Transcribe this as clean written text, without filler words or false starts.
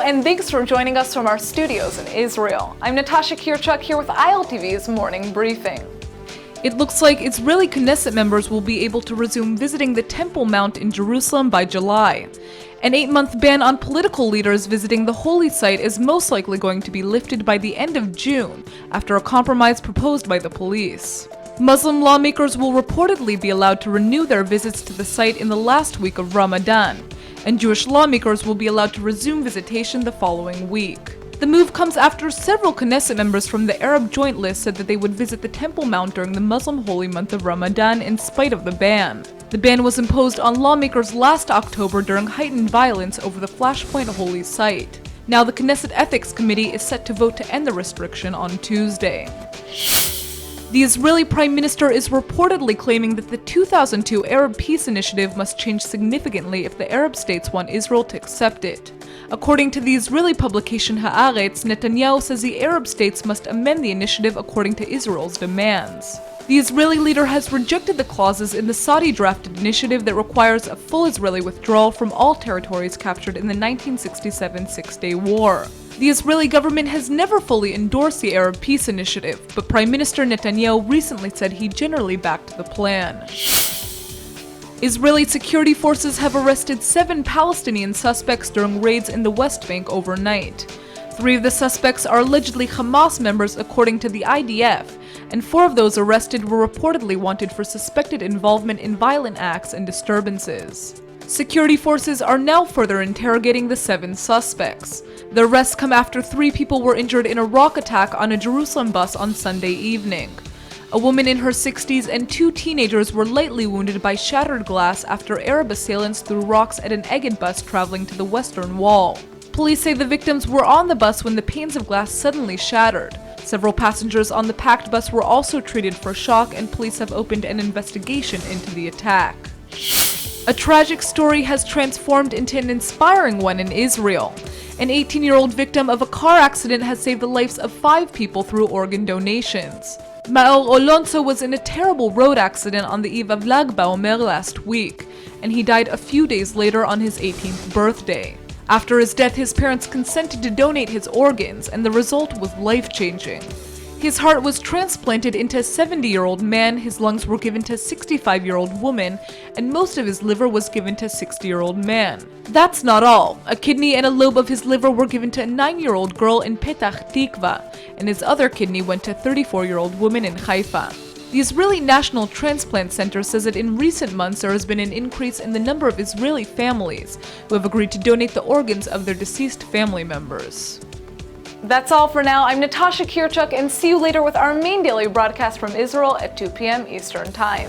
and thanks for joining us from our studios in Israel. I'm Natasha Kirchuk here with ILTV's Morning Briefing. It looks like Israeli Knesset members will be able to resume visiting the Temple Mount in Jerusalem by July. An 8-month ban on political leaders visiting the holy site is most likely going to be lifted by the end of June, after a compromise proposed by the police. Muslim lawmakers will reportedly be allowed to renew their visits to the site in the last week of Ramadan, and Jewish lawmakers will be allowed to resume visitation the following week. The move comes after several Knesset members from the Arab Joint List said that they would visit the Temple Mount during the Muslim holy month of Ramadan in spite of the ban. The ban was imposed on lawmakers last October during heightened violence over the Flashpoint holy site. Now the Knesset Ethics Committee is set to vote to end the restriction on Tuesday. The Israeli Prime Minister is reportedly claiming that the 2002 Arab Peace Initiative must change significantly if the Arab states want Israel to accept it. According to the Israeli publication Haaretz, Netanyahu says the Arab states must amend the initiative according to Israel's demands. The Israeli leader has rejected the clauses in the Saudi-drafted initiative that requires a full Israeli withdrawal from all territories captured in the 1967 Six-Day War. The Israeli government has never fully endorsed the Arab Peace Initiative, but Prime Minister Netanyahu recently said he generally backed the plan. Israeli security forces have arrested 7 Palestinian suspects during raids in the West Bank overnight. 3 of the suspects are allegedly Hamas members according to the IDF, and 4 of those arrested were reportedly wanted for suspected involvement in violent acts and disturbances. Security forces are now further interrogating the 7 suspects. The arrests come after 3 people were injured in a rock attack on a Jerusalem bus on Sunday evening. A woman in her 60s and 2 teenagers were lightly wounded by shattered glass after Arab assailants threw rocks at an Egged bus traveling to the Western Wall. Police say the victims were on the bus when the panes of glass suddenly shattered. Several passengers on the packed bus were also treated for shock, and police have opened an investigation into the attack. A tragic story has transformed into an inspiring one in Israel. An 18-year-old victim of a car accident has saved the lives of 5 people through organ donations. Maor Alonso was in a terrible road accident on the eve of Lag BaOmer last week, and he died a few days later on his 18th birthday. After his death, his parents consented to donate his organs, and the result was life-changing. His heart was transplanted into a 70-year-old man, his lungs were given to a 65-year-old woman, and most of his liver was given to a 60-year-old man. That's not all. A kidney and a lobe of his liver were given to a 9-year-old girl in Petach Tikva, and his other kidney went to a 34-year-old woman in Haifa. The Israeli National Transplant Center says that in recent months there has been an increase in the number of Israeli families who have agreed to donate the organs of their deceased family members. That's all for now. I'm Natasha Kirchuk, and see you later with our main daily broadcast from Israel at 2 p.m. Eastern Time.